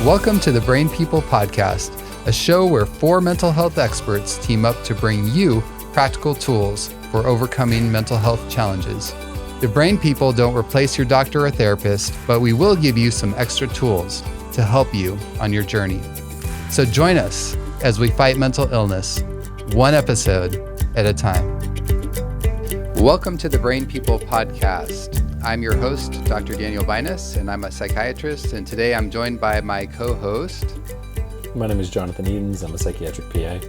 Welcome to the Brain People Podcast, a show where four mental health experts team up to bring you practical tools for overcoming mental health challenges. The Brain People don't replace your doctor or therapist, but we will give you some extra tools to help you on your journey. So join us as we fight mental illness, one episode at a time. Welcome to the Brain People Podcast. I'm your host, Dr. Daniel Binus, and I'm a psychiatrist. And today I'm joined by my co-host. My name is Jonathan Edens. I'm a psychiatric PA.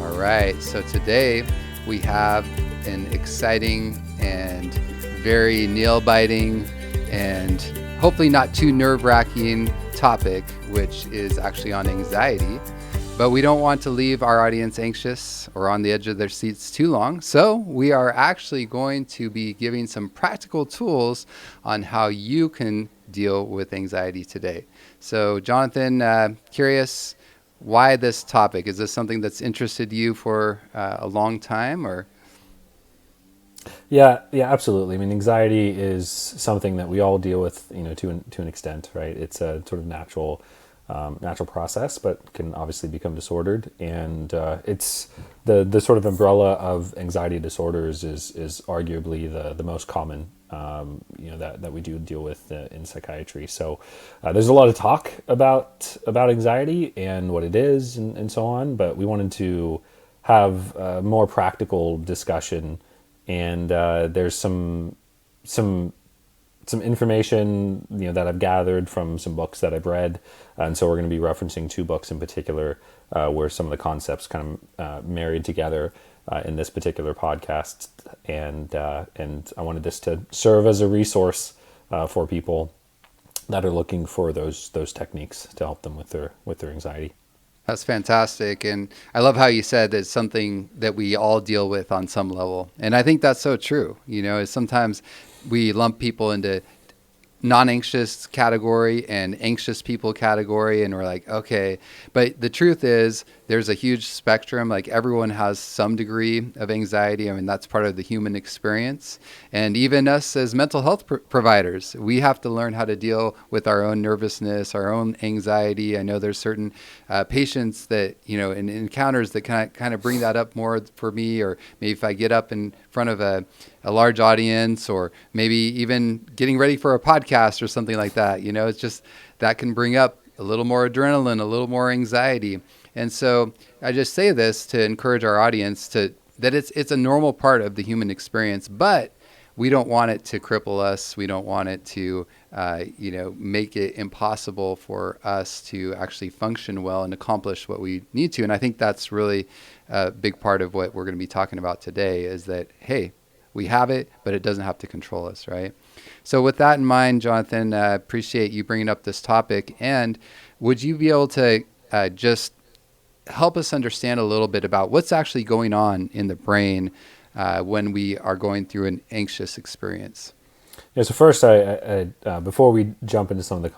All right. So today we have an exciting and very nail-biting and hopefully not too nerve-wracking topic, which is actually on anxiety. But we don't want to leave our audience anxious or on the edge of their seats too long. So we are actually going to be giving some practical tools on how you can deal with anxiety today. So Jonathan, curious why this topic? Is this something that's interested you for a long time, or? Yeah, absolutely. I mean, anxiety is something that we all deal with, to an extent, right? It's a sort of natural process, but can obviously become disordered. And it's the sort of umbrella of anxiety disorders is arguably the most common, that we do deal with in psychiatry. So there's a lot of talk about anxiety and what it is and so on, but we wanted to have a more practical discussion. And there's some information that I've gathered from some books that I've read, and so we're going to be referencing two books in particular where some of the concepts kind of married together in this particular podcast, and I wanted this to serve as a resource for people that are looking for those techniques to help them with their anxiety. That's fantastic. And I love how you said it's something that we all deal with on some level. And I think that's so true. Is sometimes we lump people into non-anxious category and anxious people category, and we're like, okay. But the truth is there's a huge spectrum. Like, everyone has some degree of anxiety. I mean, that's part of the human experience. And even us as mental health providers, we have to learn how to deal with our own nervousness, our own anxiety. I know there's certain patients that, in encounters that kind of bring that up more for me, or maybe if I get up in front of a large audience, or maybe even getting ready for a podcast or something like that. It's just that can bring up a little more adrenaline, a little more anxiety. And so I just say this to encourage our audience that it's a normal part of the human experience, but we don't want it to cripple us. We don't want it to, make it impossible for us to actually function well and accomplish what we need to. And I think that's really a big part of what we're going to be talking about today, is that, hey, we have it, but it doesn't have to control us, right? So with that in mind, Jonathan, appreciate you bringing up this topic. And would you be able to just help us understand a little bit about what's actually going on in the brain when we are going through an anxious experience? Yeah. So first, I before we jump into some of the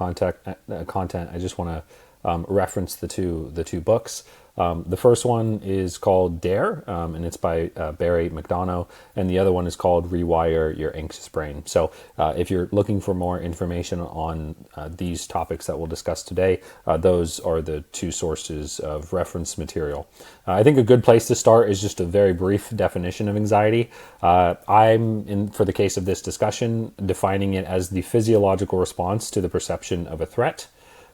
content, I just want to reference the two books. The first one is called Dare, and it's by Barry McDonough, and the other one is called Rewire Your Anxious Brain. So if you're looking for more information on these topics that we'll discuss today, those are the two sources of reference material. I think a good place to start is just a very brief definition of anxiety. For the case of this discussion, defining it as the physiological response to the perception of a threat.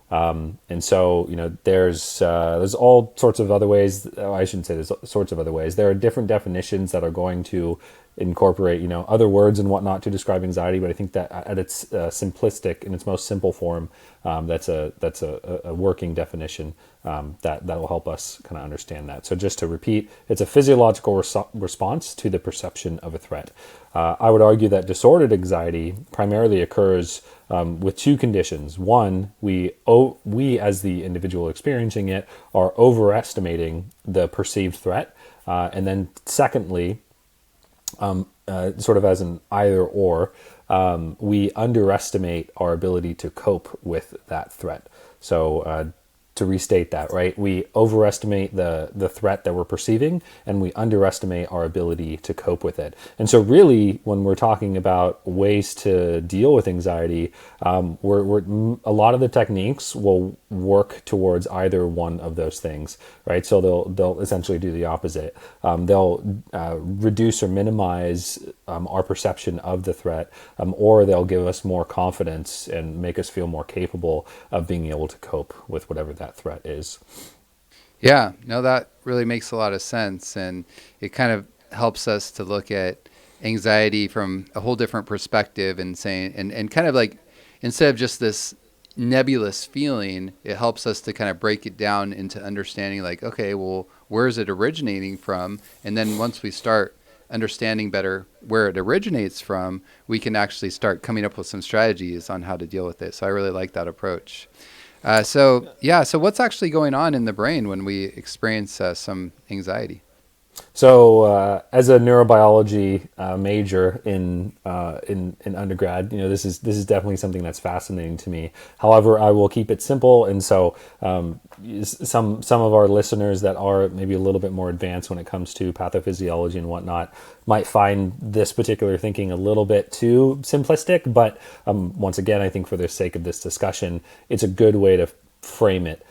And so, there's all sorts of other ways. I shouldn't say there's sorts of other ways. There are different definitions that are going to incorporate, other words and whatnot to describe anxiety. But I think that at its simplistic, in its most simple form, that's a working definition that will help us kind of understand that. So just to repeat, it's a physiological response to the perception of a threat. I would argue that disordered anxiety primarily occurs with two conditions. One, we as the individual experiencing it are overestimating the perceived threat, and then secondly, sort of as an either or, we underestimate our ability to cope with that threat. So to restate that, right? We overestimate the threat that we're perceiving, and we underestimate our ability to cope with it. And so really, when we're talking about ways to deal with anxiety, a lot of the techniques will work towards either one of those things, right? So they'll essentially do the opposite. They'll reduce or minimize our perception of the threat, or they'll give us more confidence and make us feel more capable of being able to cope with whatever that threat is. Yeah, no, that really makes a lot of sense. And it kind of helps us to look at anxiety from a whole different perspective and saying, and kind of like, instead of just this nebulous feeling, it helps us to kind of break it down into understanding like, okay, well, where is it originating from? And then once we start understanding better where it originates from, we can actually start coming up with some strategies on how to deal with it. So I really like that approach. So what's actually going on in the brain when we experience some anxiety? So, as a neurobiology major in undergrad, this is definitely something that's fascinating to me. However, I will keep it simple, and so some of our listeners that are maybe a little bit more advanced when it comes to pathophysiology and whatnot might find this particular thinking a little bit too simplistic. But once again, I think for the sake of this discussion, it's a good way to frame it.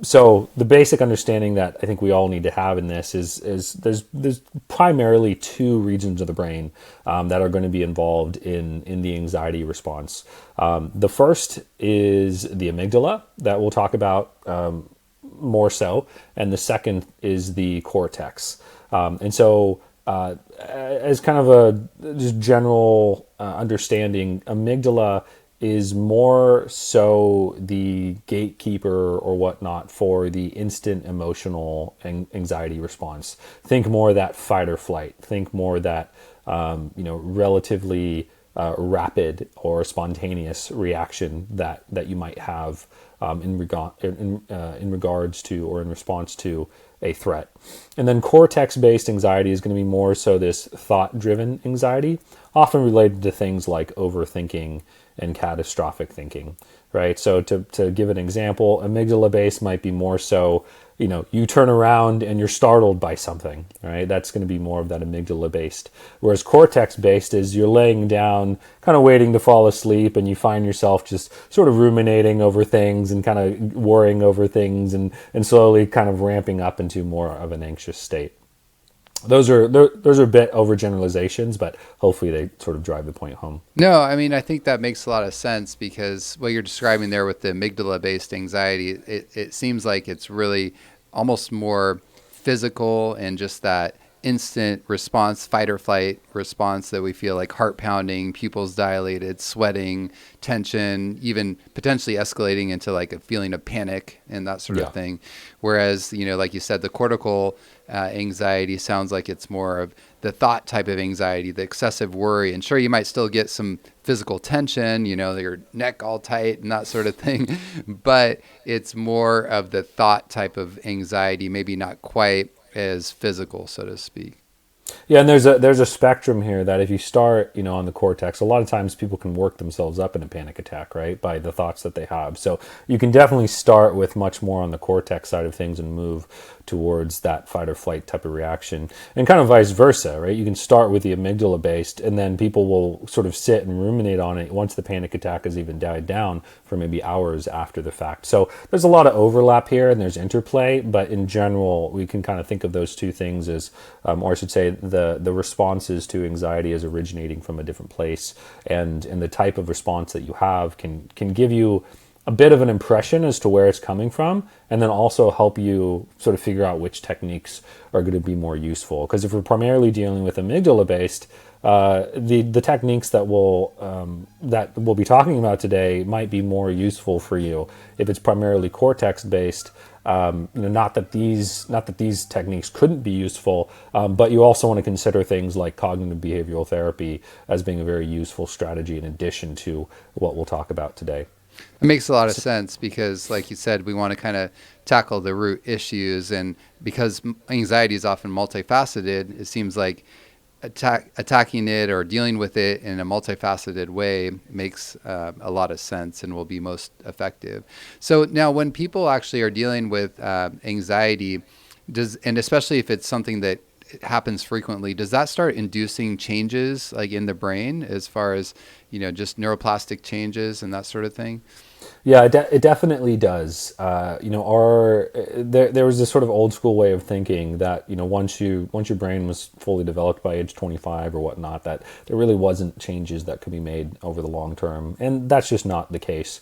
So the basic understanding that I think we all need to have in this is there's primarily two regions of the brain that are going to be involved in the anxiety response. The first is the amygdala that we'll talk about more so, and the second is the cortex. And so as kind of a just general understanding, amygdala is more so the gatekeeper or whatnot for the instant emotional anxiety response. Think more that fight or flight. Think more that relatively rapid or spontaneous reaction that you might have in regards to or in response to a threat. And then cortex-based anxiety is going to be more so this thought-driven anxiety, often related to things like overthinking and catastrophic thinking, right? So to give an example, amygdala-based might be more so, you turn around and you're startled by something, right? That's going to be more of that amygdala-based. Whereas cortex-based is you're laying down, kind of waiting to fall asleep, and you find yourself just sort of ruminating over things and kind of worrying over things and slowly kind of ramping up into more of an anxious state. Those are a bit overgeneralizations, but hopefully they sort of drive the point home. No, I mean, I think that makes a lot of sense because what you're describing there with the amygdala-based anxiety, it seems like it's really almost more physical and just that instant response, fight or flight response that we feel like heart pounding, pupils dilated, sweating, tension, even potentially escalating into like a feeling of panic and that sort of thing. Whereas, like you said, the cortical anxiety sounds like it's more of the thought type of anxiety, the excessive worry. And sure, you might still get some physical tension, your neck all tight and that sort of thing. But it's more of the thought type of anxiety, maybe not quite as physical, so to speak. Yeah, and there's a spectrum here that if you start, on the cortex, a lot of times people can work themselves up in a panic attack, right, by the thoughts that they have. So you can definitely start with much more on the cortex side of things and move towards that fight or flight type of reaction, and kind of vice versa, right? You can start with the amygdala based, and then people will sort of sit and ruminate on it once the panic attack has even died down for maybe hours after the fact. So there's a lot of overlap here and there's interplay, but in general, we can kind of think of those two things as, or I should say, the responses to anxiety as originating from a different place, and the type of response that you have can give you a bit of an impression as to where it's coming from, and then also help you sort of figure out which techniques are going to be more useful. Because if we're primarily dealing with amygdala based, the techniques that we'll be talking about today might be more useful for you. If it's primarily cortex based, not that these techniques couldn't be useful, but you also want to consider things like cognitive behavioral therapy as being a very useful strategy in addition to what we'll talk about today. It makes a lot of sense because, like you said, we want to kind of tackle the root issues. And because anxiety is often multifaceted, it seems like attacking it or dealing with it in a multifaceted way makes a lot of sense and will be most effective. So now when people actually are dealing with anxiety, and especially if it's something that happens frequently, does that start inducing changes like in the brain as far as, just neuroplastic changes and that sort of thing? Yeah, it definitely does. There was this sort of old school way of thinking that once your brain was fully developed by age 25 or whatnot, that there really wasn't changes that could be made over the long term, and that's just not the case.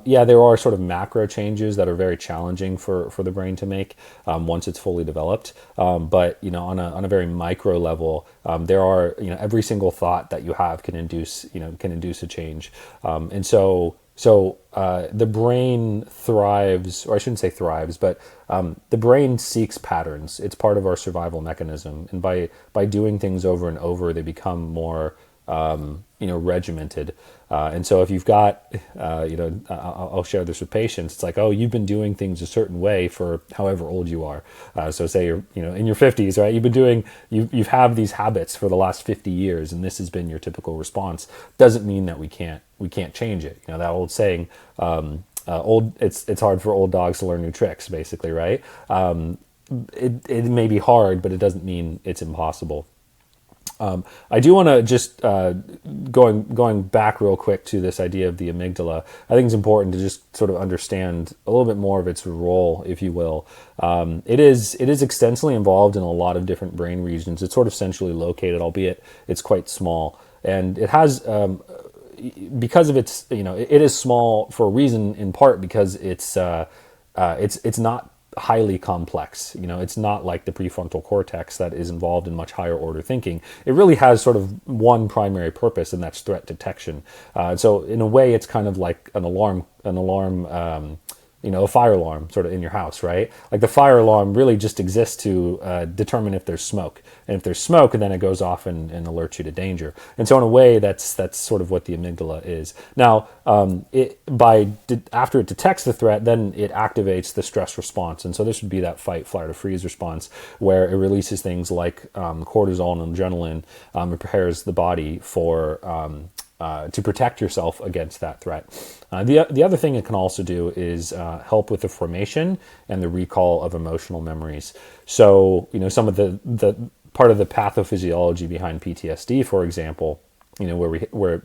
Yeah, there are sort of macro changes that are very challenging for the brain to make once it's fully developed. But on a very micro level, there are every single thought that you have can induce a change, and so the brain thrives, or I shouldn't say thrives, but the brain seeks patterns. It's part of our survival mechanism, and by doing things over and over, they become more regimented. And so if you've got, I'll share this with patients. It's like, oh, you've been doing things a certain way for however old you are. So say you're, in your 50s, right? You've had these habits for the last 50 years, and this has been your typical response. Doesn't mean that we can't change it. That old saying, it's hard for old dogs to learn new tricks, basically, right? It may be hard, but it doesn't mean it's impossible. I do want to just going back real quick to this idea of the amygdala. I think it's important to just sort of understand a little bit more of its role, if you will. It is extensively involved in a lot of different brain regions. It's sort of centrally located, albeit it's quite small, and it has because of its it is small for a reason, in part because it's not highly complex. It's not like the prefrontal cortex that is involved in much higher order thinking. It really has sort of one primary purpose, and that's threat detection. So in a way, it's kind of like an alarm, a fire alarm sort of in your house, right? Like the fire alarm really just exists to determine if there's smoke. And if there's smoke, then it goes off and alerts you to danger. And so in a way, that's sort of what the amygdala is. Now, after it detects the threat, then it activates the stress response. And so this would be that fight, flight, or freeze response, where it releases things like cortisol and adrenaline. It prepares the body for to protect yourself against that threat. The other thing it can also do is help with the formation and the recall of emotional memories. So, some of the part of the pathophysiology behind PTSD, for example, where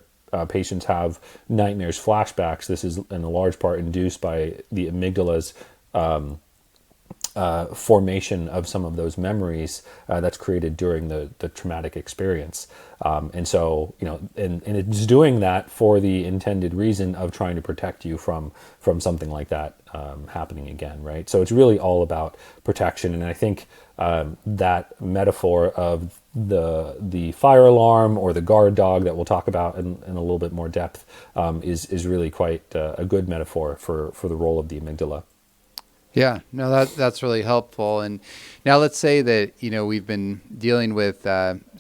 patients have nightmares, flashbacks. This is in a large part induced by the amygdala's formation of some of those memories that's created during the traumatic experience. And so, and it's doing that for the intended reason of trying to protect you from something like that happening again, right? So it's really all about protection. And I think that metaphor of the fire alarm or the guard dog that we'll talk about in a little bit more depth is really quite a good metaphor for the role of the amygdala. Yeah, no, that's really helpful. And now let's say that, we've been dealing with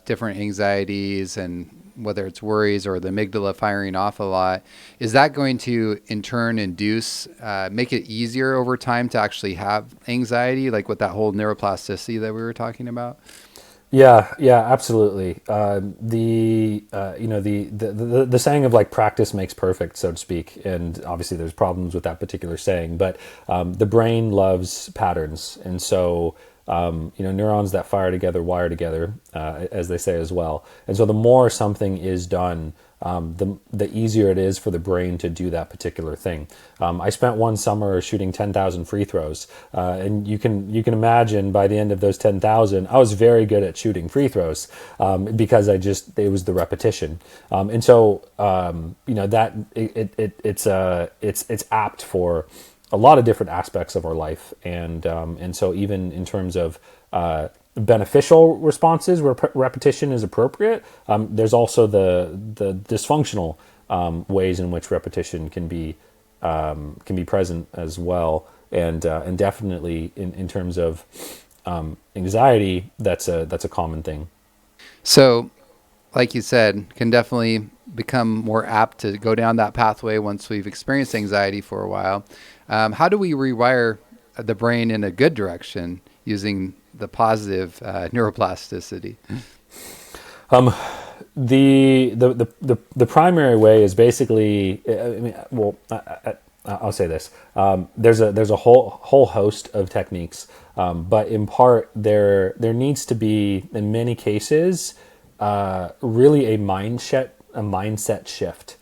different anxieties, and whether it's worries or the amygdala firing off a lot, is that going to in turn make it easier over time to actually have anxiety, like with that whole neuroplasticity that we were talking about? Yeah, absolutely. The saying of like practice makes perfect, so to speak, and obviously there's problems with that particular saying, but the brain loves patterns, and so neurons that fire together wire together, as they say as well. And so the more something is done, the easier it is for the brain to do that particular thing. I spent one summer shooting 10,000 free throws, and you can imagine by the end of those 10,000, I was very good at shooting free throws because it was the repetition, and so it's apt for a lot of different aspects of our life, and so even in terms of beneficial responses where repetition is appropriate, there's also the dysfunctional ways in which repetition can be present as well, and definitely in terms of anxiety, that's a common thing. So, like you said, can definitely become more apt to go down that pathway once we've experienced anxiety for a while. How do we rewire the brain in a good direction using the positive neuroplasticity? The primary way is basically, I'll say this. There's a whole host of techniques, but in part there needs to be, in many cases, really a mindset shift,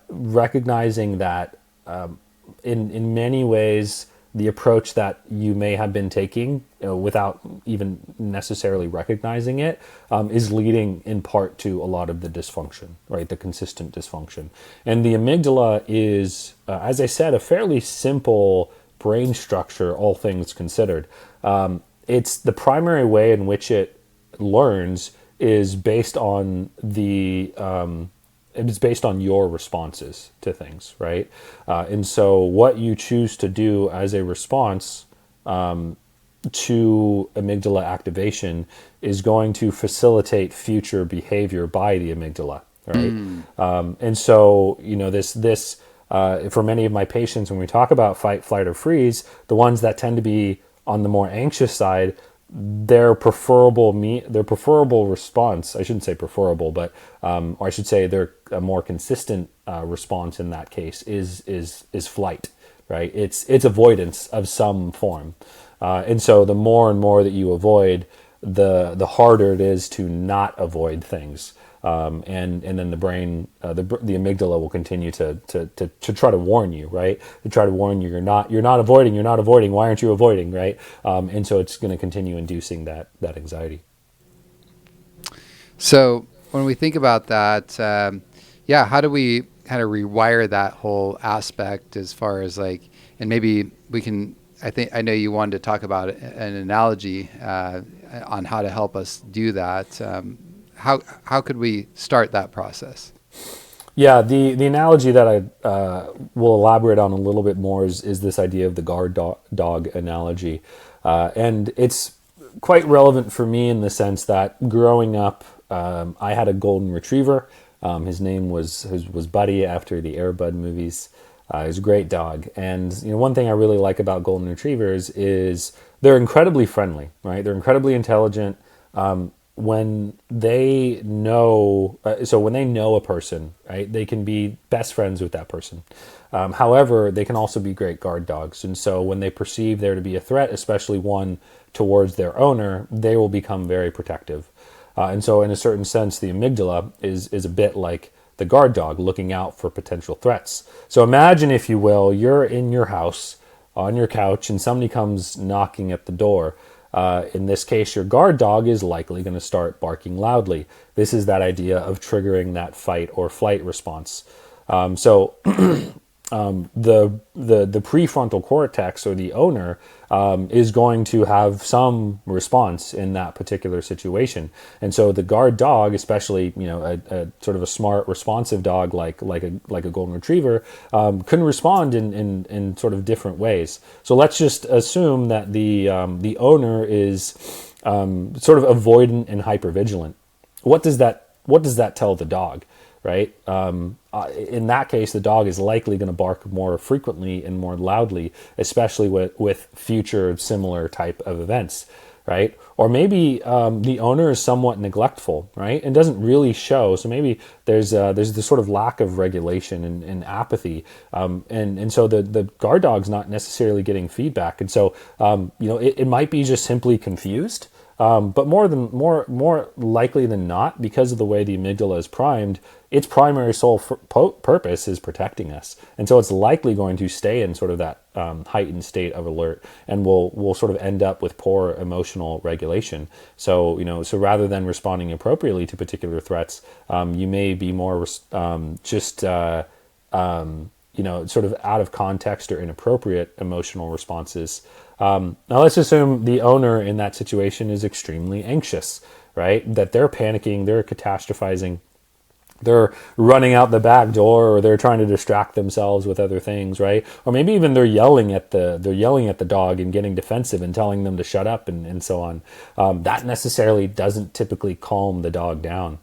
recognizing that in many ways the approach that you may have been taking, without even necessarily recognizing it, is leading in part to a lot of the dysfunction, right? The consistent dysfunction. And the amygdala is, as I said, a fairly simple brain structure, all things considered. It's the primary way in which it learns is based on it's based on your responses to things, right? And so what you choose to do as a response to amygdala activation is going to facilitate future behavior by the amygdala, right? And so, this for many of my patients, when we talk about fight, flight, or freeze, the ones that tend to be on the more anxious side, their preferable response, I shouldn't say preferable, but or I should say their a more consistent response in that case is flight, right? It's avoidance of some form, and so the more and more that you avoid, the harder it is to not avoid things. And then the brain, the amygdala will continue to try to warn you, right? To try to warn you, you're not avoiding. Why aren't you avoiding, right? And so it's going to continue inducing that anxiety. So when we think about that, how do we kind of rewire that whole aspect as far as and maybe we can. I know you wanted to talk about an analogy on how to help us do that. How could we start that process? Yeah, the analogy that I will elaborate on a little bit more is this idea of the guard dog analogy. And it's quite relevant for me in the sense that growing up, I had a golden retriever. His name was Buddy, after the Air Bud movies. He's a great dog. And one thing I really like about golden retrievers is they're incredibly friendly, right? They're incredibly intelligent. When they know, when they know a person, right, they can be best friends with that person. However, they can also be great guard dogs. And so when they perceive there to be a threat, especially one towards their owner, they will become very protective. And so in a certain sense, the amygdala is a bit like the guard dog, looking out for potential threats. So imagine, if you will, you're in your house on your couch and somebody comes knocking at the door. In this case, your guard dog is likely going to start barking loudly. This is that idea of triggering that fight or flight response. The prefrontal cortex, or the owner, is going to have some response in that particular situation. And so the guard dog, especially a sort of a smart, responsive dog like a golden retriever, can respond in sort of different ways. So let's just assume that the owner is sort of avoidant and hypervigilant. What does that tell the dog? Right? In that case, the dog is likely going to bark more frequently and more loudly, especially with future similar type of events, right? Or maybe the owner is somewhat neglectful, right? And doesn't really show. So maybe there's this sort of lack of regulation and apathy, and so the guard dog's not necessarily getting feedback, and so it might be just simply confused. But more likely than not, because of the way the amygdala is primed, its primary sole purpose is protecting us, and so it's likely going to stay in sort of that heightened state of alert, and will sort of end up with poor emotional regulation. So rather than responding appropriately to particular threats, you may be more sort of out of context or inappropriate emotional responses. Now let's assume the owner in that situation is extremely anxious, right? That they're panicking, they're catastrophizing, they're running out the back door, or they're trying to distract themselves with other things, right? Or maybe even they're yelling at the dog and getting defensive and telling them to shut up and so on. That necessarily doesn't typically calm the dog down.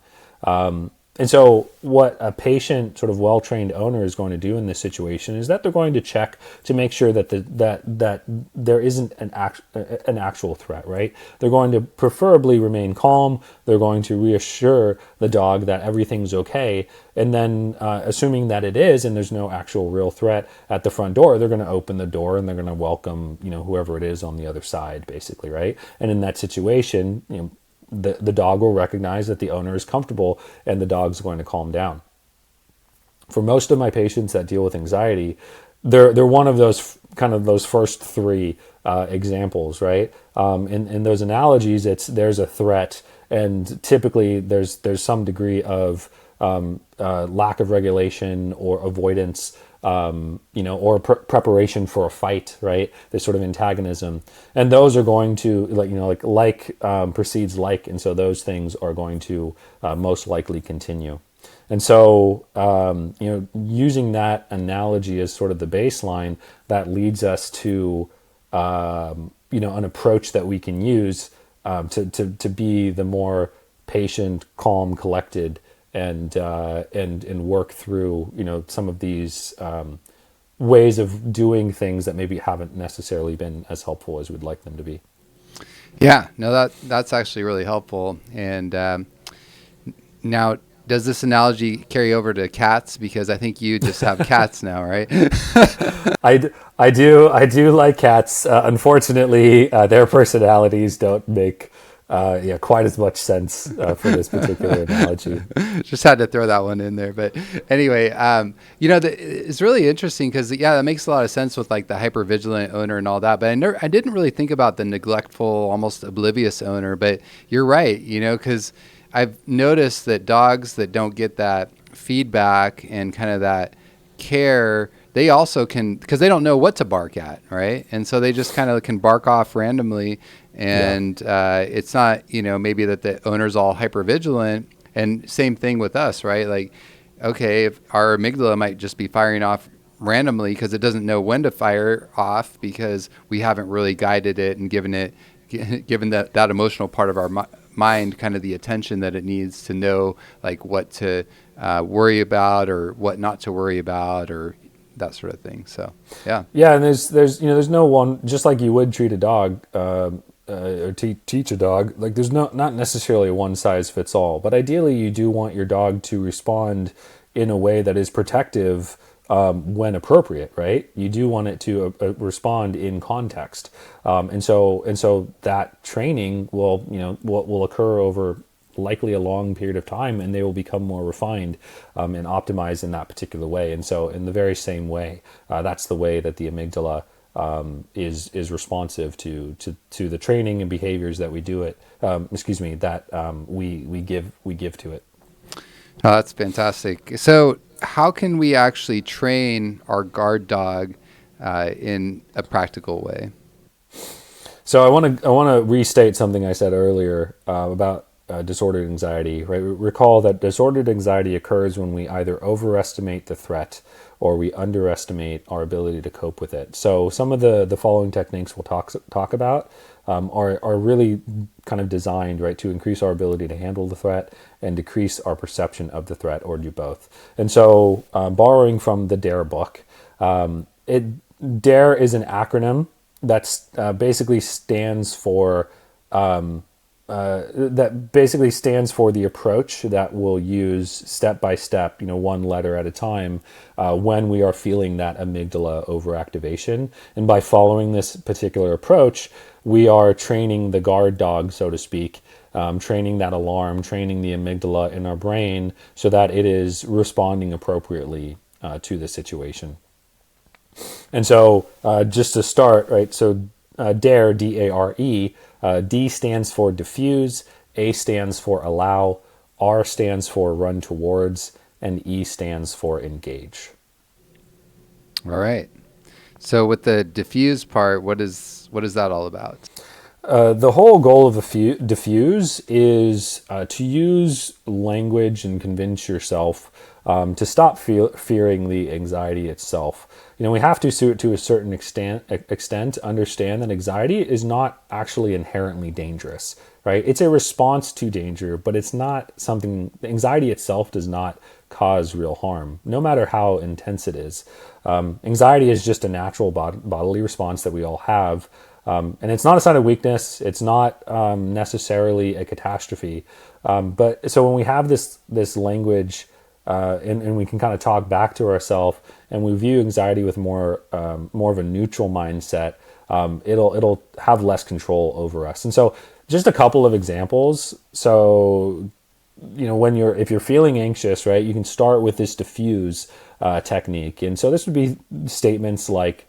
And so what a patient, sort of well-trained owner is going to do in this situation is that they're going to check to make sure that that there isn't an actual threat, right? They're going to preferably remain calm. They're going to reassure the dog that everything's okay. And then assuming that it is and there's no actual real threat at the front door, they're going to open the door and they're going to welcome, whoever it is on the other side, basically, right? And in that situation, the dog will recognize that the owner is comfortable and the dog's going to calm down. For most of my patients that deal with anxiety, they're one of those kind of those first three examples, right? In those analogies, there's a threat, and typically there's some degree of lack of regulation or avoidance, or preparation for a fight, right? This sort of antagonism, and those are going to like precedes like, and so those things are going to most likely continue. And so, using that analogy as sort of the baseline, that leads us to, an approach that we can use to be the more patient, calm, collected, and work through some of these ways of doing things that maybe haven't necessarily been as helpful as we'd like them to be. Yeah, no, that's actually really helpful. And now, does this analogy carry over to cats? Because I think you just have cats now, right? I do like cats. Unfortunately, their personalities don't make quite as much sense for this particular analogy. Just had to throw that one in there. But anyway, it's really interesting because, that makes a lot of sense with like the hypervigilant owner and all that. But I didn't really think about the neglectful, almost oblivious owner. But you're right, because I've noticed that dogs that don't get that feedback and kind of that care, they also can, because they don't know what to bark at, right? And so they just kind of can bark off randomly. And it's not, maybe that the owner's all hyper vigilant. And same thing with us, right? Like, okay, if our amygdala might just be firing off randomly because it doesn't know when to fire off because we haven't really guided it and given that emotional part of our mind kind of the attention that it needs to know, like what to worry about or what not to worry about or that sort of thing. So, yeah. Yeah, and there's no one, just like you would treat a dog, or teach a dog, like there's not necessarily a one size fits all, but ideally you do want your dog to respond in a way that is protective when appropriate, right? You do want it to respond in context, and so that training will occur over likely a long period of time, and they will become more refined and optimized in that particular way. And so in the very same way, that's the way that the amygdala is responsive to the training and behaviors that we do it. We give to it. Oh, that's fantastic. So, how can we actually train our guard dog in a practical way? So, I want to restate something I said earlier about disordered anxiety. Right? Recall that disordered anxiety occurs when we either overestimate the threat or we underestimate our ability to cope with it. So some of the following techniques we'll talk about are really kind of designed, right, to increase our ability to handle the threat and decrease our perception of the threat, or do both. And so, borrowing from the DARE book, DARE is an acronym that's basically stands for the approach that we'll use step by step, one letter at a time, when we are feeling that amygdala overactivation. And by following this particular approach, we are training the guard dog, so to speak, training that alarm, training the amygdala in our brain so that it is responding appropriately to the situation. And so just to start, right, so DARE, D-A-R-E, D stands for diffuse, A stands for allow, R stands for run towards, and E stands for engage. All right. So with the diffuse part, what is that all about? The whole goal of diffuse is to use language and convince yourself to stop fearing the anxiety itself. We have to a certain extent understand that anxiety is not actually inherently dangerous. right? It's a response to danger, but it's not something, anxiety itself does not cause real harm, no matter how intense it is. Anxiety is just a natural bodily response that we all have. And it's not a sign of weakness. It's not necessarily a catastrophe. But so when we have this language, and we can kind of talk back to ourselves, and we view anxiety with more of a neutral mindset, it'll have less control over us. And so, just a couple of examples. So, if you're feeling anxious, right, you can start with this diffuse technique. And so this would be statements like,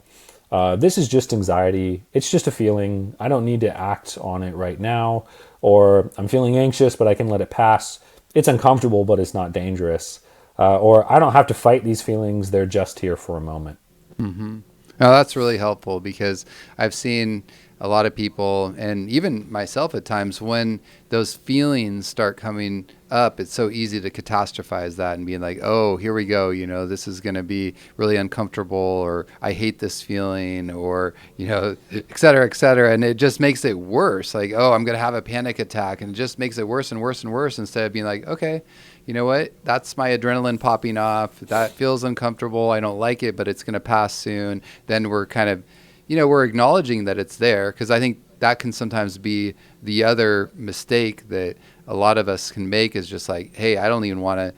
this is just anxiety. It's just a feeling. I don't need to act on it right now. Or I'm feeling anxious, but I can let it pass. It's uncomfortable, but it's not dangerous. Or I don't have to fight these feelings. They're just here for a moment. Mm-hmm. Oh, that's really helpful, because I've seen a lot of people, and even myself at times, when those feelings start coming up, it's so easy to catastrophize that and being like, oh, here we go, this is going to be really uncomfortable, or I hate this feeling, or, et cetera, et cetera. And it just makes it worse. Like, oh, I'm going to have a panic attack. And it just makes it worse and worse and worse, instead of being like, okay, you know what? That's my adrenaline popping off. That feels uncomfortable. I don't like it, but it's going to pass soon. Then we're kind of, we're acknowledging that it's there, because I think that can sometimes be the other mistake that a lot of us can make, is just like, hey, I don't even want to,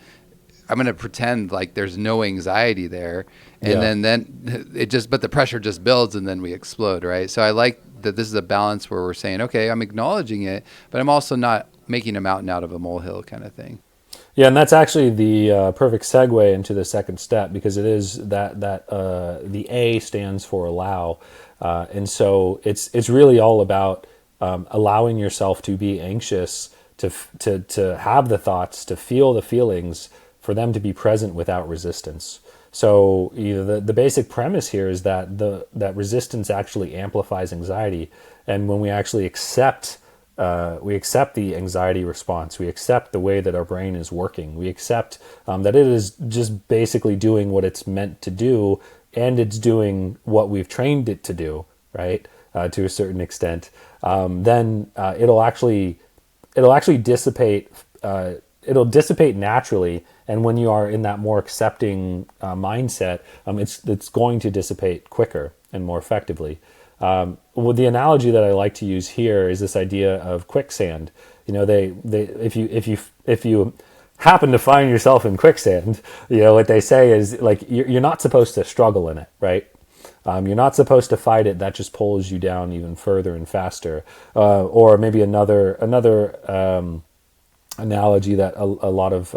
I'm going to pretend like there's no anxiety there. And then it just, but the pressure just builds, and then we explode, right? So I like that this is a balance where we're saying, okay, I'm acknowledging it, but I'm also not making a mountain out of a molehill kind of thing. Yeah, and that's actually the perfect segue into the second step, because it is that the A stands for allow, and so it's really all about allowing yourself to be anxious, to have the thoughts, to feel the feelings, for them to be present without resistance. So the basic premise here is that that resistance actually amplifies anxiety, and when we actually accept the anxiety response, we accept the way that our brain is working, we accept that it is just basically doing what it's meant to do, and it's doing what we've trained it to do, right? To a certain extent, then it'll actually dissipate. It'll dissipate naturally, and when you are in that more accepting mindset, it's going to dissipate quicker and more effectively. Well, the analogy that I like to use here is this idea of quicksand. If you happen to find yourself in quicksand, what they say is, like, you're not supposed to struggle in it, right? You're not supposed to fight it. That just pulls you down even further and faster. Or maybe another analogy that a lot of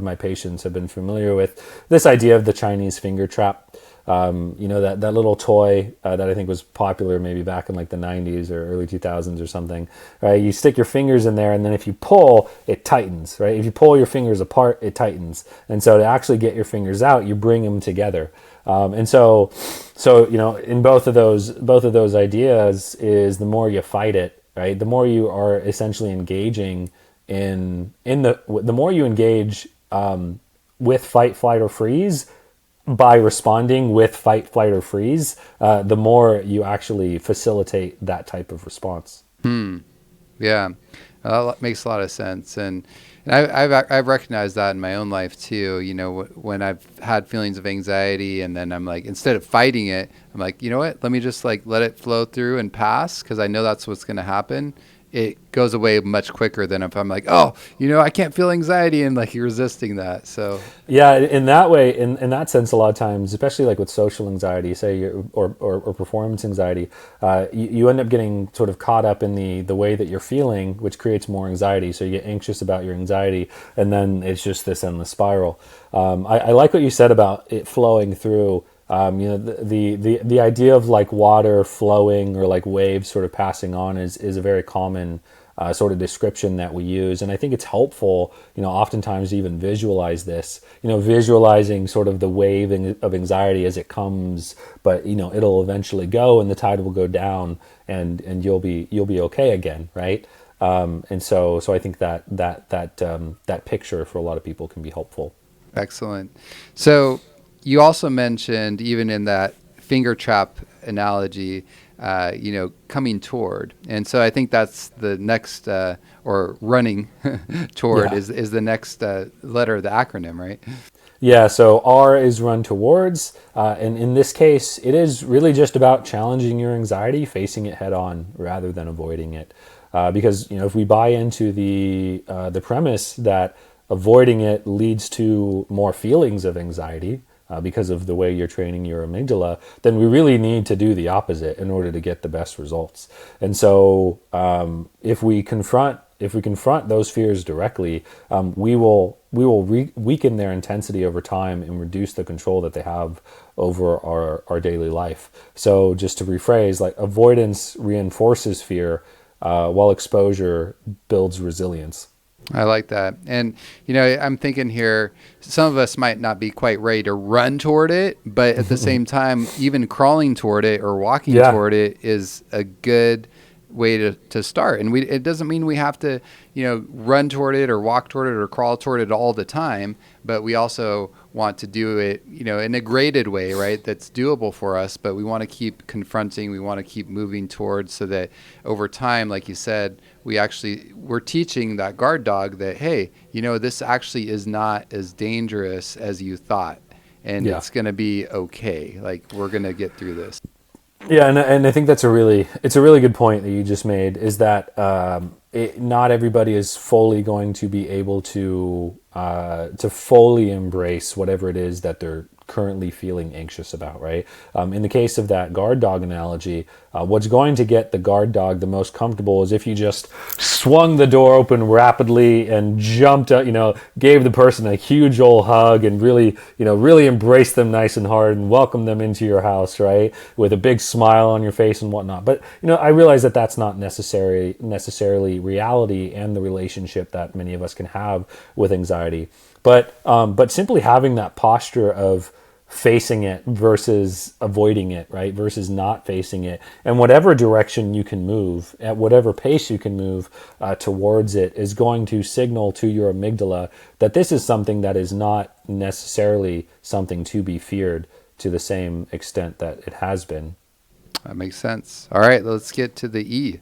my patients have been familiar with, this idea of the Chinese finger trap. That little toy that I think was popular maybe back in like the 90s or early 2000s or something, right? You stick your fingers in there, and then if you pull, it tightens, right? If you pull your fingers apart, it tightens. And so to actually get your fingers out, you bring them together. And so in both of those ideas is, the more you fight it, right? The more you are essentially engaging the more you engage with fight, flight, or freeze, by responding with fight, flight, or freeze, the more you actually facilitate that type of response. Yeah, that makes a lot of sense. And I've recognized that in my own life too. When I've had feelings of anxiety, and then I'm like, instead of fighting it, I'm like, you know what? Let me just let it flow through and pass, because I know that's what's going to happen. It goes away much quicker than if I'm like, oh, I can't feel anxiety, and like you're resisting that. So yeah, in that way, in that sense, a lot of times, especially like with social anxiety, say, or performance anxiety, you end up getting sort of caught up in the way that you're feeling, which creates more anxiety. So you get anxious about your anxiety, and then it's just this endless spiral. I like what you said about it flowing through. The idea of like water flowing, or like waves sort of passing on, is a very common sort of description that we use, and I think it's helpful, oftentimes to even visualize this, visualizing sort of the wave of anxiety as it comes, but it'll eventually go, and the tide will go down, and you'll be okay again, right? And so I think that picture for a lot of people can be helpful. Excellent. So you also mentioned, even in that finger trap analogy, coming toward. And so I think that's the next, or running toward is the next letter of the acronym, right? Yeah, so R is run towards, and in this case, it is really just about challenging your anxiety, facing it head on rather than avoiding it. Because if we buy into the premise that avoiding it leads to more feelings of anxiety because of the way you're training your amygdala, then we really need to do the opposite in order to get the best results. And so, if we confront those fears directly, we will weaken their intensity over time and reduce the control that they have over our daily life. So just to rephrase, like avoidance reinforces fear, while exposure builds resilience. I like that. And, I'm thinking here, some of us might not be quite ready to run toward it, but at the same time, even crawling toward it or walking toward it is a good way to start. And it doesn't mean we have to, run toward it or walk toward it or crawl toward it all the time, but we also want to do it, in a graded way, right? That's doable for us, but we want to keep confronting, we want to keep moving towards, so that over time, like you said, we're teaching that guard dog that, hey, this actually is not as dangerous as you thought. And it's going to be okay. Like, we're going to get through this. Yeah, and I think it's a really good point that you just made, is that not everybody is fully going to be able to fully embrace whatever it is that they're currently feeling anxious about, right? In the case of that guard dog analogy, what's going to get the guard dog the most comfortable is if you just swung the door open rapidly and jumped up, gave the person a huge old hug and really embraced them nice and hard and welcomed them into your house, right? With a big smile on your face and whatnot. But, I realize that that's not necessarily reality and the relationship that many of us can have with anxiety. But simply having that posture of facing it versus avoiding it, right? Versus not facing it, and whatever direction you can move, at whatever pace you can move towards it, is going to signal to your amygdala that this is something that is not necessarily something to be feared to the same extent that it has been. That makes sense. All right, let's get to the E.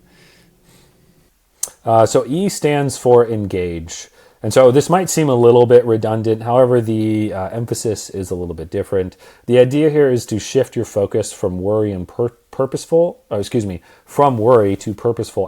So E stands for engage. And so this might seem a little bit redundant. However, the emphasis is a little bit different. The idea here is to shift your focus from worry to purposeful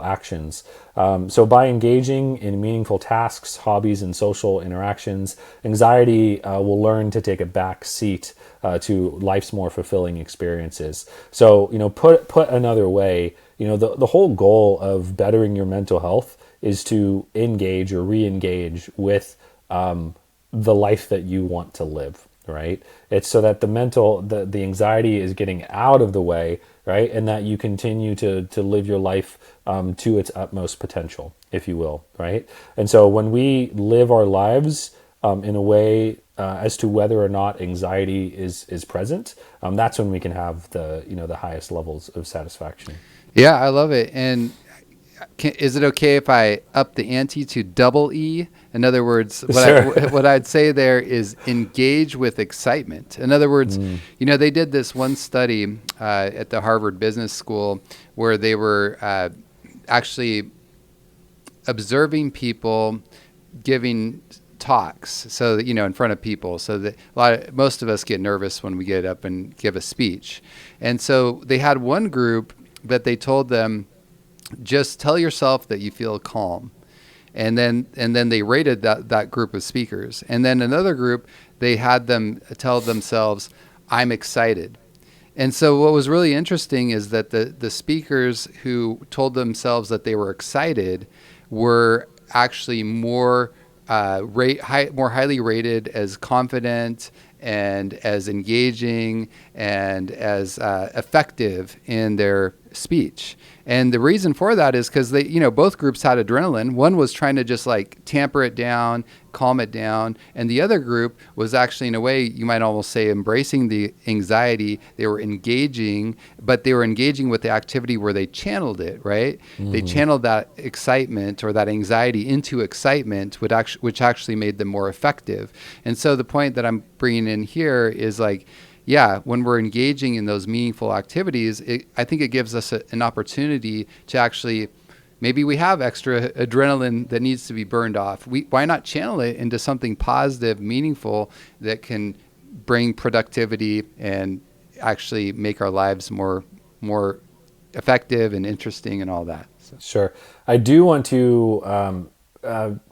actions. So by engaging in meaningful tasks, hobbies, and social interactions, anxiety will learn to take a back seat to life's more fulfilling experiences. So, put another way, the whole goal of bettering your mental health is to engage or re-engage with the life that you want to live, right? It's so that the anxiety is getting out of the way, right? And that you continue to live your life to its utmost potential, if you will, right? And so when we live our lives in a way as to whether or not anxiety is present, that's when we can have the highest levels of satisfaction. Yeah, I love it. And is it okay if I up the ante to double E? In other words, what I'd say there is engage with excitement. In other words, they did this one study at the Harvard Business School where they were actually observing people giving talks, so that, in front of people, so that most of us get nervous when we get up and give a speech. And so they had one group that they told them, just tell yourself that you feel calm. And then they rated that group of speakers. And then another group, they had them tell themselves, I'm excited. And so what was really interesting is that the speakers who told themselves that they were excited were actually more highly rated as confident and as engaging and as effective in their speech. And the reason for that is because they, both groups had adrenaline. One was trying to just like tamper it down, calm it down. And the other group was actually, in a way, you might almost say, embracing the anxiety. They were engaging, but they were engaging with the activity where they channeled it, right? Mm-hmm. They channeled that excitement or that anxiety into excitement, which actually made them more effective. And so the point that I'm bringing in here is like, yeah, when we're engaging in those meaningful activities, I think it gives us an opportunity to actually, maybe we have extra adrenaline that needs to be burned off. Why not channel it into something positive, meaningful, that can bring productivity and actually make our lives more effective and interesting and all that. So. Sure. I do want to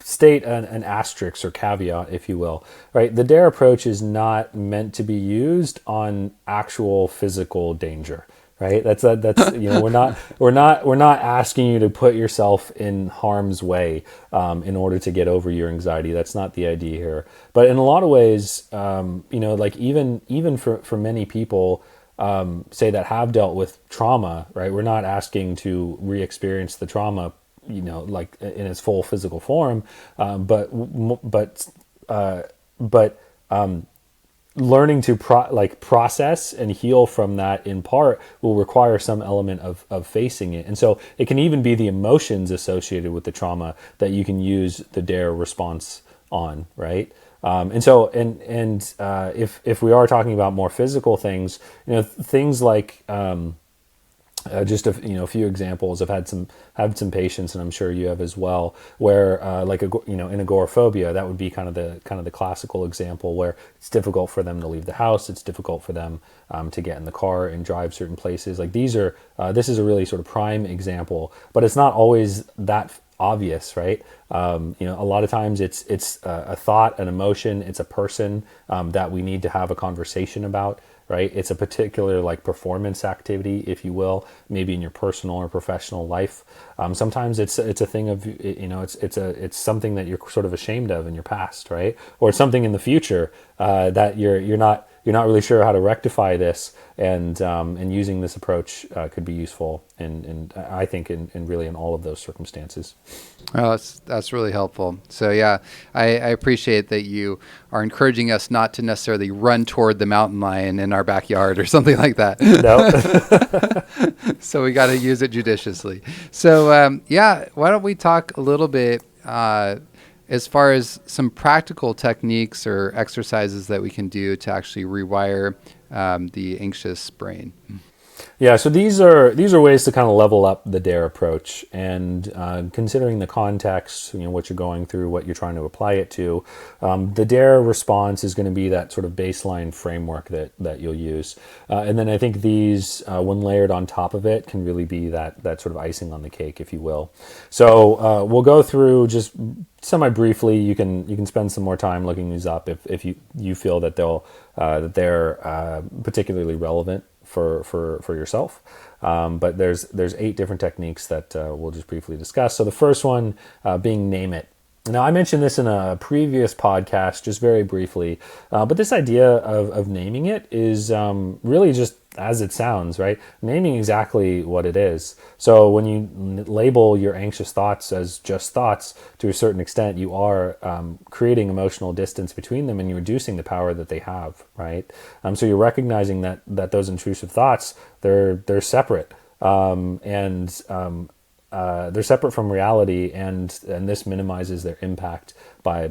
state an asterisk or caveat, if you will. Right, the DARE approach is not meant to be used on actual physical danger. Right, that's we're not asking you to put yourself in harm's way in order to get over your anxiety. That's not the idea here. But in a lot of ways, like even for many people, say that have dealt with trauma, right? We're not asking to re-experience the trauma, like in its full physical form, but learning to process and heal from that in part will require some element of facing it. And so it can even be the emotions associated with the trauma that you can use the DARE response on, right? If we are talking about more physical things, things like just a few examples. I've had some patients, and I'm sure you have as well, where in agoraphobia, that would be kind of the classical example where it's difficult for them to leave the house. It's difficult for them to get in the car and drive certain places. Like this is a really sort of prime example, but it's not always that obvious, right? A lot of times it's a thought, an emotion, it's a person that we need to have a conversation about, right? It's a particular performance activity, if you will, maybe in your personal or professional life. Sometimes it's a thing of, it's something that you're sort of ashamed of in your past, right? Or it's something in the future that you're not really sure how to rectify this, and using this approach could be useful, and I think in really in all of those circumstances. Oh, that's really helpful. So yeah, I appreciate that you are encouraging us not to necessarily run toward the mountain lion in our backyard or something like that. No. So we got to use it judiciously. So why don't we talk a little bit as far as some practical techniques or exercises that we can do to actually rewire the anxious brain. Yeah, so these are ways to kind of level up the DARE approach, and considering the context, what you're going through, what you're trying to apply it to, the DARE response is going to be that sort of baseline framework that you'll use, and then I think these, when layered on top of it, can really be that sort of icing on the cake, if you will. So we'll go through just semi-briefly. You can spend some more time looking these up if you feel that they're particularly relevant for yourself. But there's 8 different techniques that we'll just briefly discuss. So the first one being name it. Now, I mentioned this in a previous podcast, just very briefly, but this idea of naming it is really just as it sounds, right? Naming exactly what it is. So when you label your anxious thoughts as just thoughts, to a certain extent, you are creating emotional distance between them, and you're reducing the power that they have, right? So you're recognizing that those intrusive thoughts, they're separate, and they're separate from reality, and this minimizes their impact by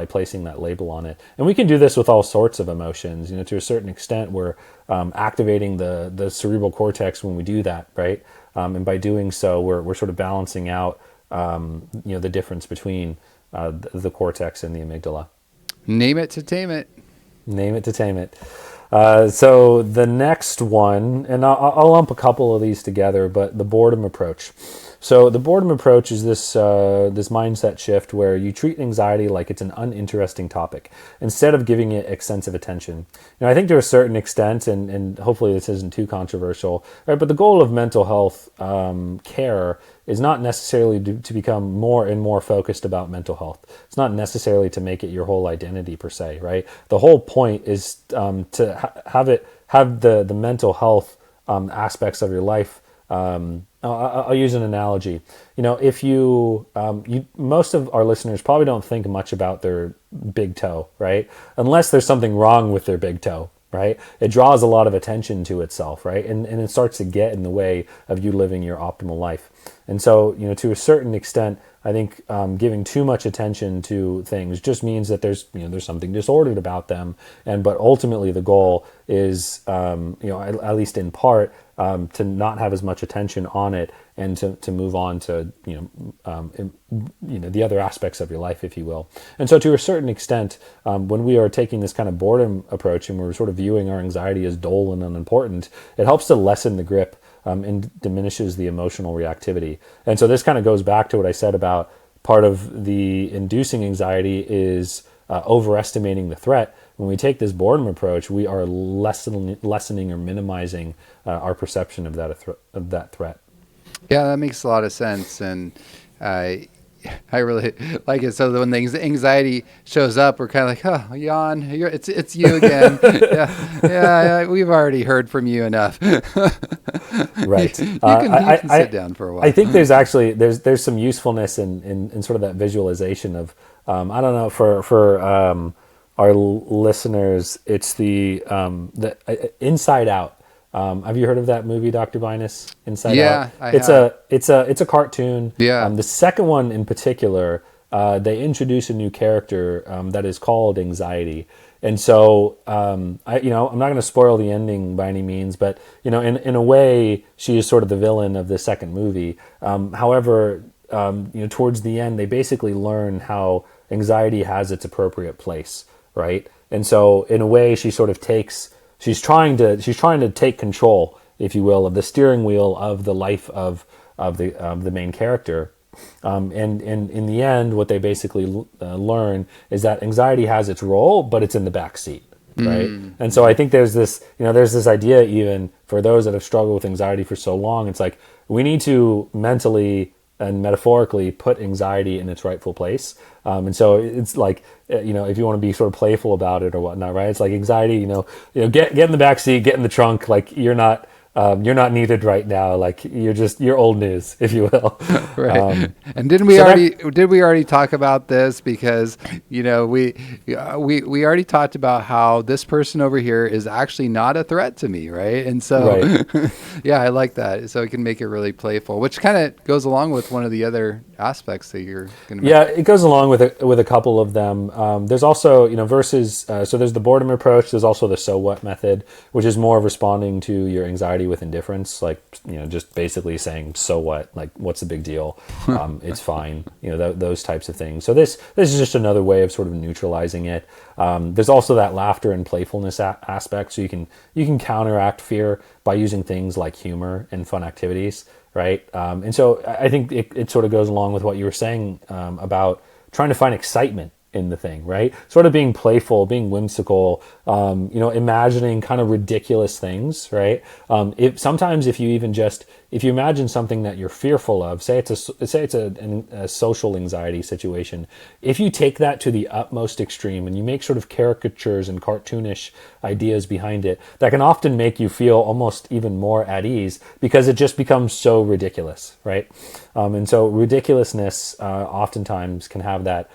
placing that label on it. And we can do this with all sorts of emotions. To a certain extent, we're activating the cerebral cortex when we do that, right? And by doing so, we're sort of balancing out the difference between the cortex and the amygdala. Name it to tame it. Name it to tame it. So the next one, and I'll lump a couple of these together, but the boredom approach. So the boredom approach is this mindset shift where you treat anxiety like it's an uninteresting topic instead of giving it extensive attention. I think to a certain extent, and hopefully this isn't too controversial, right? But the goal of mental health care is not necessarily to become more and more focused about mental health. It's not necessarily to make it your whole identity per se, right? The whole point is to have the mental health aspects of your life. I'll use an analogy. If most of our listeners probably don't think much about their big toe, right? Unless there's something wrong with their big toe, right? It draws a lot of attention to itself, right? And it starts to get in the way of you living your optimal life. And so, to a certain extent, I think giving too much attention to things just means that there's something disordered about them. But ultimately, the goal is, at least in part, to not have as much attention on it, and to move on to the other aspects of your life, if you will. And so, to a certain extent, when we are taking this kind of boredom approach and we're sort of viewing our anxiety as dull and unimportant, it helps to lessen the grip and diminishes the emotional reactivity. And so this kind of goes back to what I said about part of the inducing anxiety is overestimating the threat. When we take this boredom approach, we are lessening or minimizing our perception of that threat. Yeah, that makes a lot of sense. And I really like it. So when the anxiety shows up, we're kind of like, oh, yawn, it's you again. yeah, we've already heard from you enough. Right. You can sit down for a while. I think there's some usefulness in sort of that visualization of, I don't know, for our listeners, it's the Inside Out. Have you heard of that movie, Dr. Binus? Inside Out? Yeah, it's a cartoon. Yeah. The second one in particular, they introduce a new character that is called Anxiety. And so, I'm not going to spoil the ending by any means, but in a way, she is sort of the villain of the second movie. However, towards the end, they basically learn how anxiety has its appropriate place, right? And so, in a way, she sort of she's trying to take control, if you will, of the steering wheel of the life of the main character. And in the end, what they basically learn is that anxiety has its role, but it's in the back seat, right? And so I think there's this idea, even for those that have struggled with anxiety for so long, it's like we need to mentally and metaphorically put anxiety in its rightful place. And so it's like, if you want to be sort of playful about it or whatnot, right? It's like anxiety, get in the back seat, get in the trunk, like you're not needed right now. Like you're old news, if you will. Right. And did we already talk about this? Because, we already talked about how this person over here is actually not a threat to me. Right. And so, right. Yeah, I like that. So it can make it really playful, which kind of goes along with one of the other aspects that you're going to. Yeah, it goes along with a couple of them. There's also, versus, so there's the boredom approach. There's also the so what method, which is more of responding to your anxiety with indifference, like just basically saying so what, like what's the big deal, it's fine, those types of things. So this is just another way of sort of neutralizing it. There's also that laughter and playfulness aspect, so you can counteract fear by using things like humor and fun activities, right? And so I think it sort of goes along with what you were saying about trying to find excitement in the thing, right? Sort of being playful, being whimsical, imagining kind of ridiculous things, right? If you imagine something that you're fearful of, say it's a social anxiety situation, if you take that to the utmost extreme and you make sort of caricatures and cartoonish ideas behind it, that can often make you feel almost even more at ease because it just becomes so ridiculous, right? And so ridiculousness oftentimes can have that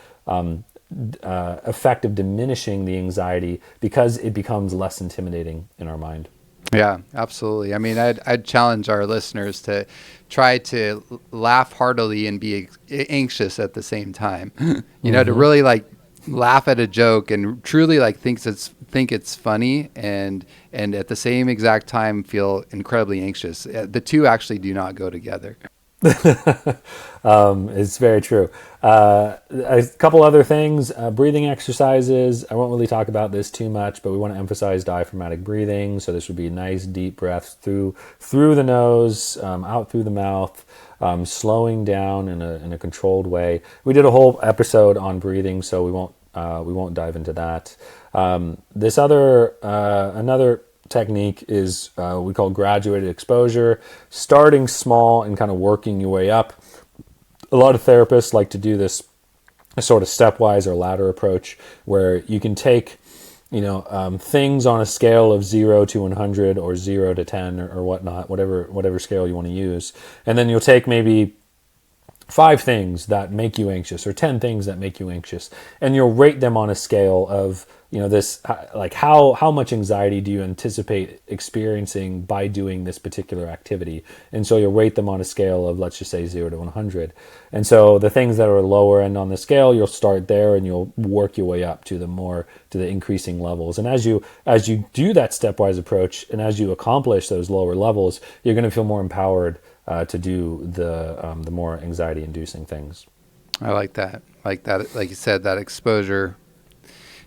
effect of diminishing the anxiety because it becomes less intimidating in our mind. Yeah, absolutely. I mean, I'd challenge our listeners to try to laugh heartily and be anxious at the same time. To really like laugh at a joke and truly like think it's funny and at the same exact time feel incredibly anxious. The two actually do not go together. It's very true. A couple other things, breathing exercises. I won't really talk about this too much, but we want to emphasize diaphragmatic breathing. So this would be nice deep breaths through the nose, out through the mouth, slowing down in a controlled way. We did a whole episode on breathing, so we won't dive into that. Another technique is we call graduated exposure, starting small and kind of working your way up. A lot of therapists like to do this sort of stepwise or ladder approach where you can take things on a scale of 0 to 100 or 0 to 10 or whatnot, whatever scale you want to use, and then you'll take maybe 5 things that make you anxious or 10 things that make you anxious, and you'll rate them on a scale of this, like how much anxiety do you anticipate experiencing by doing this particular activity? And so you'll rate them on a scale of, let's just say, 0 to 100. And so the things that are lower end on the scale, you'll start there and you'll work your way up to the increasing levels. And as you do that stepwise approach, and as you accomplish those lower levels, you're going to feel more empowered to do the more anxiety inducing things. I like that. Like you said, that exposure.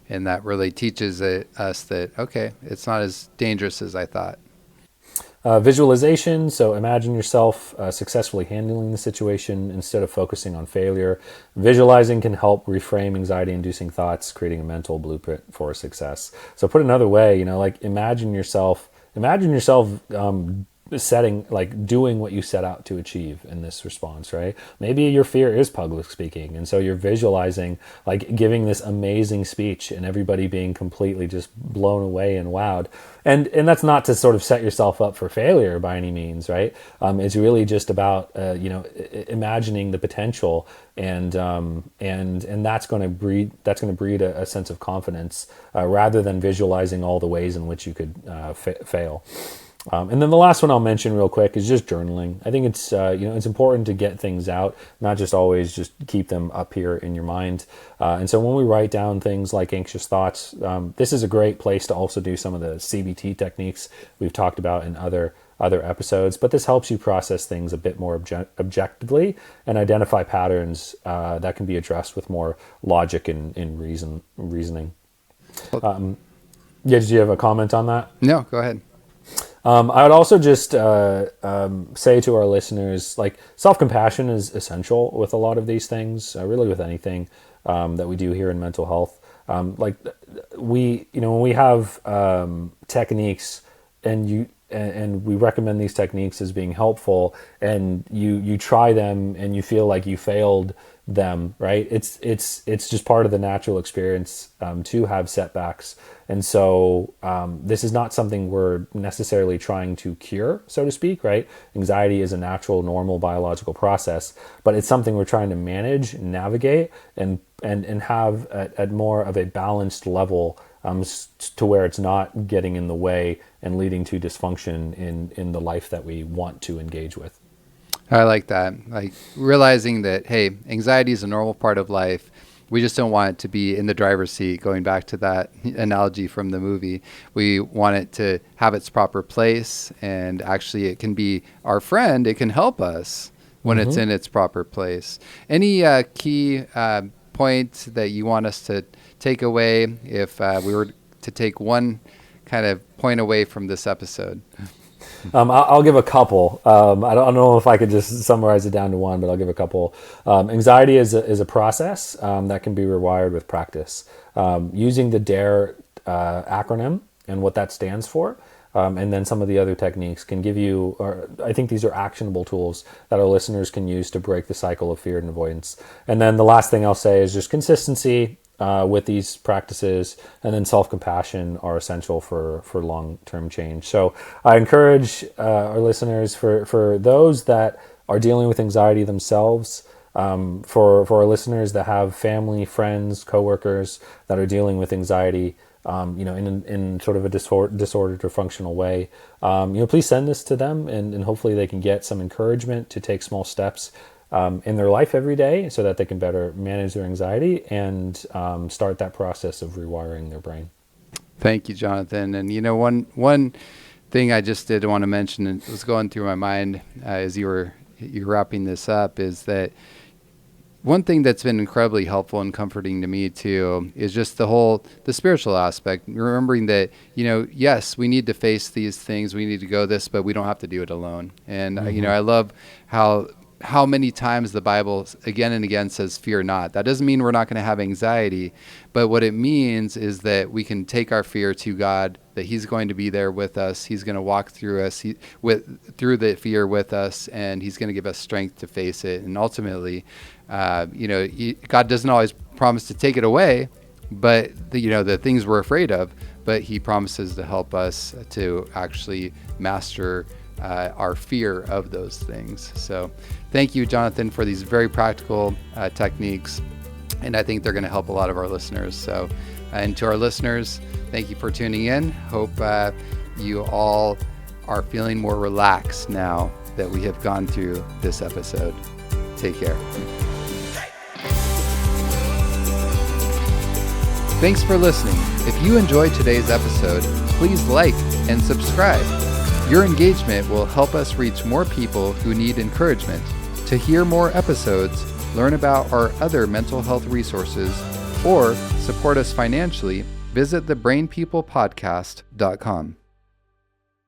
And that really teaches us that, okay, it's not as dangerous as I thought. Visualization. So imagine yourself successfully handling the situation instead of focusing on failure. Visualizing can help reframe anxiety-inducing thoughts, creating a mental blueprint for success. So put another way, like imagine yourself doing what you set out to achieve in this response, right? Maybe your fear is public speaking, and so you're visualizing like giving this amazing speech and everybody being completely just blown away and wowed. And that's not to sort of set yourself up for failure by any means, right? It's really just about imagining the potential, and that's going to breed a sense of confidence rather than visualizing all the ways in which you could fail. And then the last one I'll mention real quick is just journaling. I think it's it's important to get things out, not just always just keep them up here in your mind. And so when we write down things like anxious thoughts, this is a great place to also do some of the CBT techniques we've talked about in other episodes. But this helps you process things a bit more objectively and identify patterns that can be addressed with more logic and reasoning. Did you have a comment on that? No, go ahead. I would also just say to our listeners, like self-compassion is essential with a lot of these things, really with anything that we do here in mental health. When we have techniques and we recommend these techniques as being helpful, and you try them and you feel like you failed them, right? It's just part of the natural experience to have setbacks. And so this is not something we're necessarily trying to cure, so to speak, right? Anxiety is a natural, normal biological process, but it's something we're trying to manage, navigate, and have at more of a balanced level to where it's not getting in the way and leading to dysfunction in the life that we want to engage with. I like that. Like realizing that, hey, anxiety is a normal part of life. We just don't want it to be in the driver's seat, going back to that analogy from the movie. We want it to have its proper place, and actually it can be our friend. It can help us when it's in its proper place. Any key points that you want us to take away if we were to take one kind of point away from this episode? I'll give a couple. I don't know if I could just summarize it down to one, but I'll give a couple. Anxiety is a process that can be rewired with practice. Using the DARE acronym and what that stands for, and then some of the other techniques can give you, or I think these are actionable tools that our listeners can use to break the cycle of fear and avoidance. And then the last thing I'll say is just consistency with these practices, and then self-compassion are essential for long-term change. So I encourage our listeners, for those that are dealing with anxiety themselves, for our listeners that have family, friends, coworkers that are dealing with anxiety, in sort of a disordered or functional way, please send this to them, and hopefully they can get some encouragement to take small steps in their life every day so that they can better manage their anxiety and start that process of rewiring their brain. Thank you, Jonathan. And one thing I just did want to mention, and was going through my mind as you're wrapping this up, is that one thing that's been incredibly helpful and comforting to me too is just the spiritual aspect, remembering that, yes, we need to face these things, we need to go this, but we don't have to do it alone. And I love how many times the Bible again and again says, fear not. That doesn't mean we're not going to have anxiety, but what it means is that we can take our fear to God, that He's going to be there with us. He's going to walk through us through the fear with us, and He's going to give us strength to face it. And ultimately, God doesn't always promise to take it away, but the things we're afraid of, but He promises to help us to actually master our fear of those things. So thank you, Jonathan, for these very practical techniques, and I think they're going to help a lot of our listeners. So And to our listeners, thank you for tuning in. Hope you all are feeling more relaxed now that we have gone through this episode. Take care. Thanks for listening. If you enjoyed today's episode, please like and subscribe. Your engagement will help us reach more people who need encouragement. To hear more episodes, learn about our other mental health resources, or support us financially, visit thebrainpeoplepodcast.com.